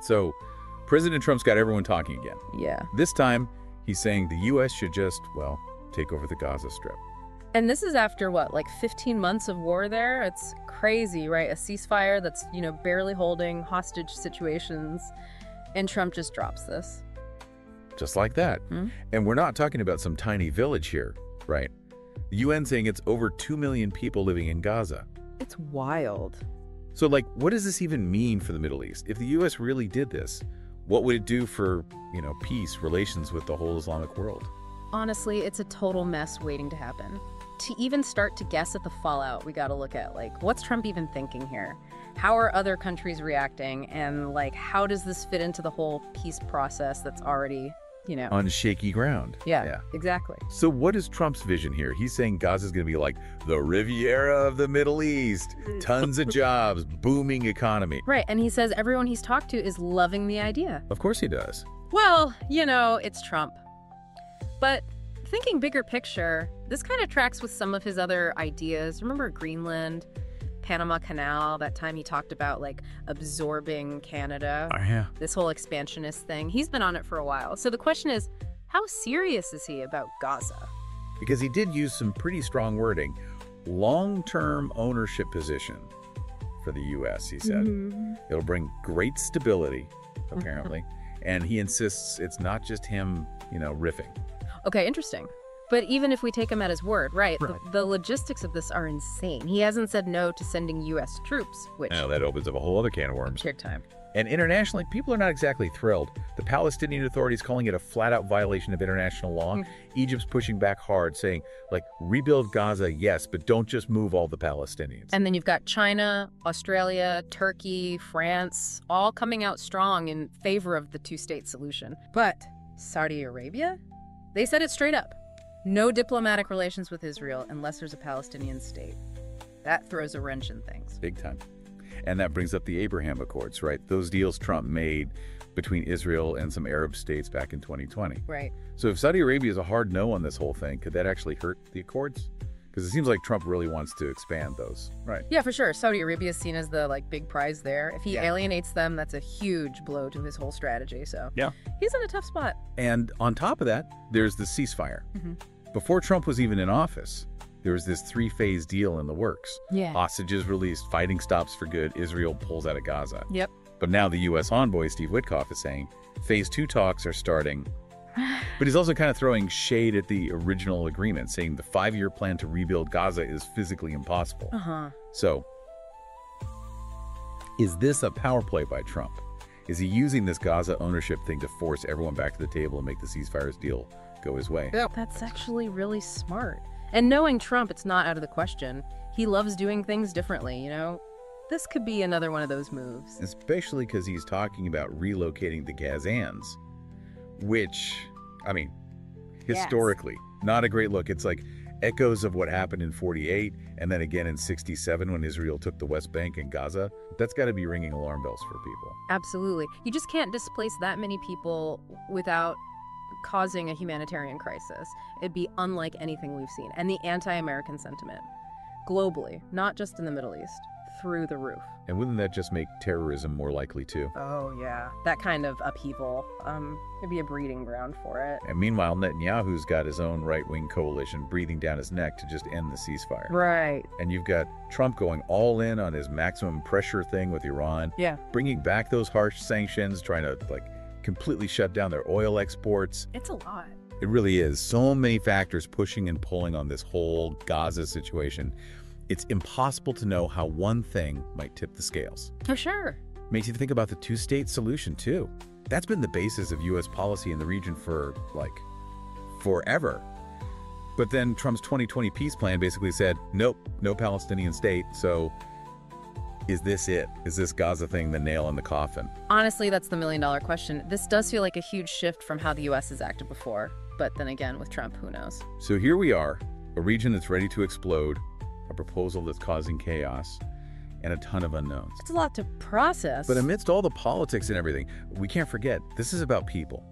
So President Trump's got everyone talking again. Yeah. This time, he's saying the U.S. should just, well, take over the Gaza Strip. And this is after, what, like 15 months of war there? It's crazy, right? A ceasefire that's, barely holding hostage situations. And Trump just drops this. Just like that. Hmm? And we're not talking about some tiny village here, right? The UN saying it's over 2 million people living in Gaza. It's wild. So, what does this even mean for the Middle East? If the U.S. really did this, what would it do for, peace, relations with the whole Islamic world? Honestly, it's a total mess waiting to happen. To even start to guess at the fallout, we got to look at, what's Trump even thinking here? How are other countries reacting? And, how does this fit into the whole peace process that's already, on shaky ground. Yeah, exactly. So what is Trump's vision here? He's saying Gaza's going to be like the Riviera of the Middle East. Tons of jobs, booming economy. Right, and he says everyone he's talked to is loving the idea. Of course he does. Well, it's Trump. But thinking bigger picture, this kind of tracks with some of his other ideas. Remember Greenland? Panama Canal, that time he talked about absorbing Canada. Oh, yeah. This whole expansionist thing. He's been on it for a while. So the question is, how serious is he about Gaza? Because he did use some pretty strong wording. Long-term ownership position for the U.S., he said. Mm-hmm. It'll bring great stability, apparently. And he insists it's not just him, riffing. Okay, interesting. But even if we take him at his word, right, the logistics of this are insane. He hasn't said no to sending U.S. troops, which... Now that opens up a whole other can of worms. Big time. And internationally, people are not exactly thrilled. The Palestinian Authority's calling it a flat-out violation of international law. Egypt's pushing back hard, saying, rebuild Gaza, yes, but don't just move all the Palestinians. And then you've got China, Australia, Turkey, France, all coming out strong in favor of the two-state solution. But Saudi Arabia? They said it straight up. No diplomatic relations with Israel unless there's a Palestinian state. That throws a wrench in things. Big time. And that brings up the Abraham Accords, right? Those deals Trump made between Israel and some Arab states back in 2020. Right. So if Saudi Arabia is a hard no on this whole thing, could that actually hurt the Accords? Because it seems like Trump really wants to expand those, right? Yeah, for sure. Saudi Arabia is seen as the big prize there. If he alienates them, that's a huge blow to his whole strategy. So he's in a tough spot. And on top of that, there's the ceasefire. Before Trump was even in office, there was this 3-phase deal in the works. Yeah. Hostages released, fighting stops for good, Israel pulls out of Gaza. Yep. But now the U.S. envoy, Steve Witkoff, is saying phase 2 talks are starting. But he's also kind of throwing shade at the original agreement, saying the 5-year plan to rebuild Gaza is physically impossible. So, is this a power play by Trump? Is he using this Gaza ownership thing to force everyone back to the table and make the ceasefires deal go his way? That's actually really smart. And knowing Trump, it's not out of the question. He loves doing things differently, This could be another one of those moves. Especially because he's talking about relocating the Gazans, which, historically, not a great look. It's like echoes of what happened in 48 and then again in 67 when Israel took the West Bank and Gaza. That's got to be ringing alarm bells for people. Absolutely. You just can't displace that many people without causing a humanitarian crisis. It'd be unlike anything we've seen. And the anti-American sentiment, globally, not just in the Middle East, through the roof. And wouldn't that just make terrorism more likely too? Oh, yeah. That kind of upheaval, it'd be a breeding ground for it. And meanwhile, Netanyahu's got his own right-wing coalition breathing down his neck to just end the ceasefire. Right. And you've got Trump going all in on his maximum pressure thing with Iran. Yeah. Bringing back those harsh sanctions, trying to, completely shut down their oil exports. It's a lot. It really is. So many factors pushing and pulling on this whole Gaza situation. It's impossible to know how one thing might tip the scales. For sure. Makes you think about the two-state solution, too. That's been the basis of U.S. policy in the region for, forever. But then Trump's 2020 peace plan basically said, nope, no Palestinian state. So is this it? Is this Gaza thing the nail in the coffin? Honestly, that's the million-dollar question. This does feel like a huge shift from how the U.S. has acted before. But then again, with Trump, who knows? So here we are, a region that's ready to explode, a proposal that's causing chaos, and a ton of unknowns. It's a lot to process. But amidst all the politics and everything, we can't forget, this is about people.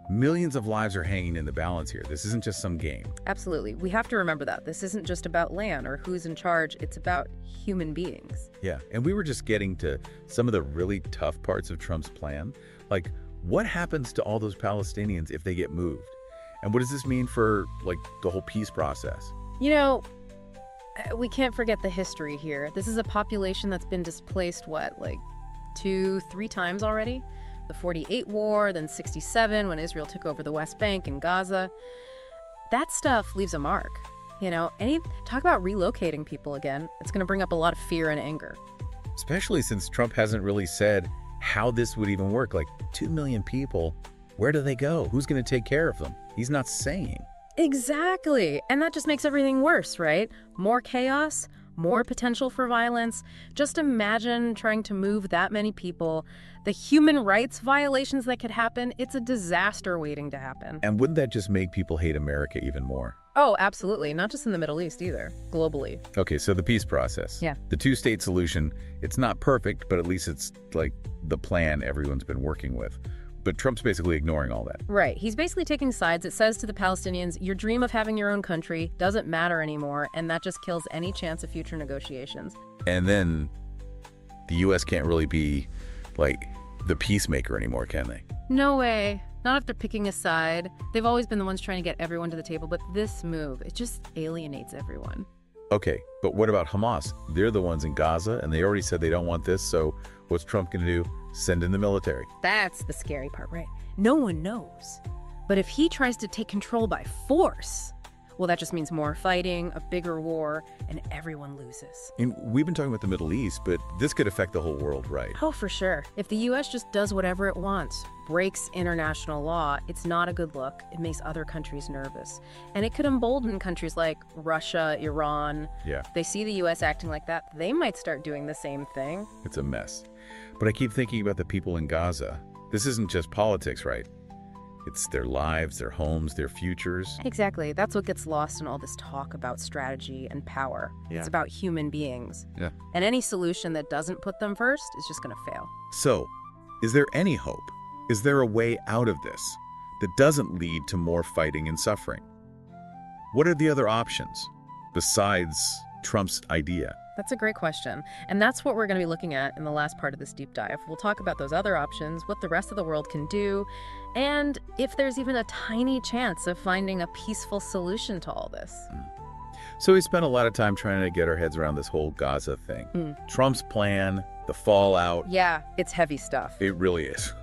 Millions of lives are hanging in the balance here. This isn't just some game. Absolutely. We have to remember that. This isn't just about land or who's in charge. It's about human beings. Yeah, and we were just getting to some of the really tough parts of Trump's plan. Like, what happens to all those Palestinians if they get moved? And what does this mean for, like, the whole peace process? You know, we can't forget the history here. This is a population that's been displaced, what, like 2-3 times already? The 48 war, then 67 when Israel took over the West Bank and Gaza. That stuff leaves a mark. You know, talk about relocating people again. It's going to bring up a lot of fear and anger. Especially since Trump hasn't really said how this would even work. Like, 2 million people, where do they go? Who's going to take care of them? He's not saying. Exactly. And that just makes everything worse, right? More chaos, more potential for violence. Just imagine trying to move that many people. The human rights violations that could happen, it's a disaster waiting to happen. And wouldn't that just make people hate America even more? Oh, absolutely. Not just in the Middle East either, globally. Okay, so the peace process. Yeah. The two-state solution, it's not perfect, but at least it's like the plan everyone's been working with. But Trump's basically ignoring all that. Right. He's basically taking sides. It says to the Palestinians, your dream of having your own country doesn't matter anymore, and that just kills any chance of future negotiations. And then the U.S. can't really be, like, the peacemaker anymore, can they? No way. Not if they're picking a side. They've always been the ones trying to get everyone to the table, but this move, it just alienates everyone. Okay, but what about Hamas? They're the ones in Gaza, and they already said they don't want this, so what's Trump going to do? Send in the military. That's the scary part, right? No one knows. But if he tries to take control by force, well, that just means more fighting, a bigger war, and everyone loses. And we've been talking about the Middle East, but this could affect the whole world, right? Oh, for sure. If the U.S. just does whatever it wants, breaks international law, it's not a good look. It makes other countries nervous. And it could embolden countries like Russia, Iran. Yeah. They see the U.S. acting like that, they might start doing the same thing. It's a mess. But I keep thinking about the people in Gaza. This isn't just politics, right? It's their lives, their homes, their futures. Exactly. That's what gets lost in all this talk about strategy and power. Yeah. It's about human beings. Yeah. And any solution that doesn't put them first is just going to fail. So, is there any hope? Is there a way out of this that doesn't lead to more fighting and suffering? What are the other options besides Trump's idea? That's a great question. And that's what we're going to be looking at in the last part of this deep dive. We'll talk about those other options, what the rest of the world can do, and if there's even a tiny chance of finding a peaceful solution to all this. So we spent a lot of time trying to get our heads around this whole Gaza thing. Trump's plan, the fallout. Yeah, it's heavy stuff. It really is.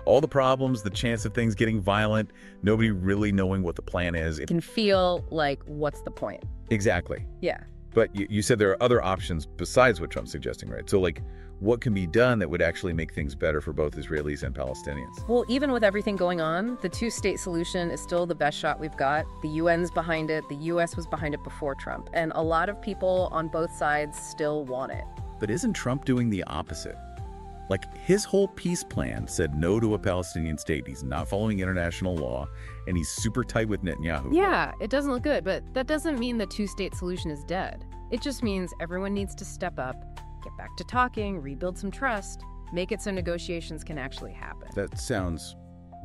All the problems, the chance of things getting violent, nobody really knowing what the plan is. It can feel like, what's the point? Exactly. Yeah. But you said there are other options besides what Trump's suggesting, right? So, like, what can be done that would actually make things better for both Israelis and Palestinians? Well, even with everything going on, the two-state solution is still the best shot we've got. The UN's behind it. The US was behind it before Trump. And a lot of people on both sides still want it. But isn't Trump doing the opposite? Like, his whole peace plan said no to a Palestinian state. He's not following international law, and he's super tight with Netanyahu. Yeah, it doesn't look good, but that doesn't mean the two-state solution is dead. It just means everyone needs to step up, get back to talking, rebuild some trust, make it so negotiations can actually happen. That sounds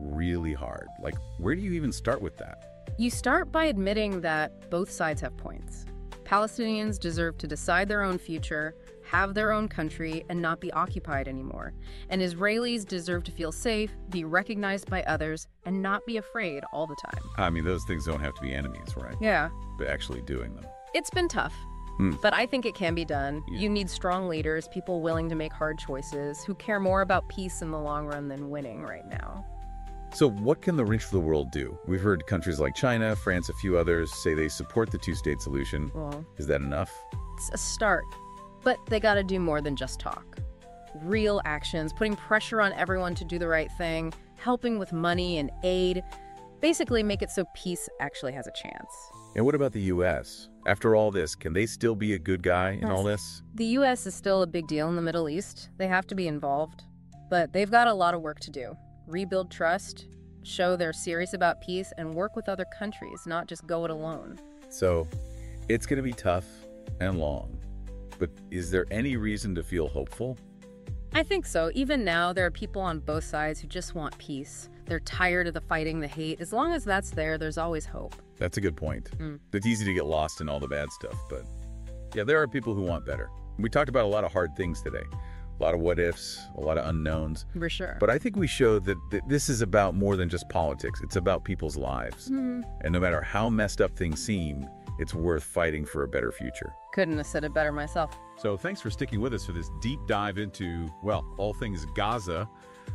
really hard. Like, where do you even start with that? You start by admitting that both sides have points. Palestinians deserve to decide their own future, have their own country, and not be occupied anymore. And Israelis deserve to feel safe, be recognized by others, and not be afraid all the time. I mean, those things don't have to be enemies, right? Yeah. But actually doing them. It's been tough. But I think it can be done. Yeah. You need strong leaders, people willing to make hard choices, who care more about peace in the long run than winning right now. So what can the rest of the world do? We've heard countries like China, France, a few others say they support the two-state solution. Well, is that enough? It's a start, but they got to do more than just talk. Real actions, putting pressure on everyone to do the right thing, helping with money and aid, basically make it so peace actually has a chance. And what about the U.S.? After all this, can they still be a good guy in all this? The U.S. is still a big deal in the Middle East. They have to be involved. But they've got a lot of work to do. Rebuild trust, show they're serious about peace, and work with other countries, not just go it alone. So, it's going to be tough and long. But is there any reason to feel hopeful? I think so. Even now, there are people on both sides who just want peace. They're tired of the fighting, the hate. As long as that's there, there's always hope. That's a good point. It's easy to get lost in all the bad stuff, but yeah, there are people who want better. We talked about a lot of hard things today. A lot of what-ifs, a lot of unknowns. For sure. But I think we showed that this is about more than just politics. It's about people's lives. And no matter how messed up things seem, it's worth fighting for a better future. Couldn't have said it better myself. So thanks for sticking with us for this deep dive into, well, all things Gaza.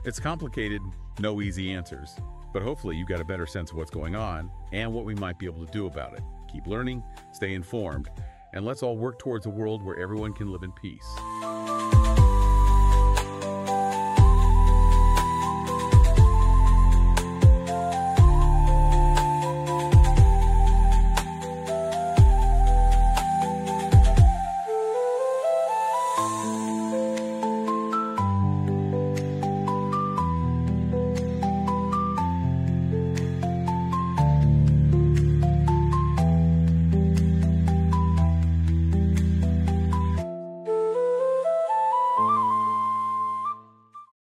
It's complicated, no easy answers. But hopefully you got a better sense of what's going on and what we might be able to do about it. Keep learning, stay informed, and let's all work towards a world where everyone can live in peace.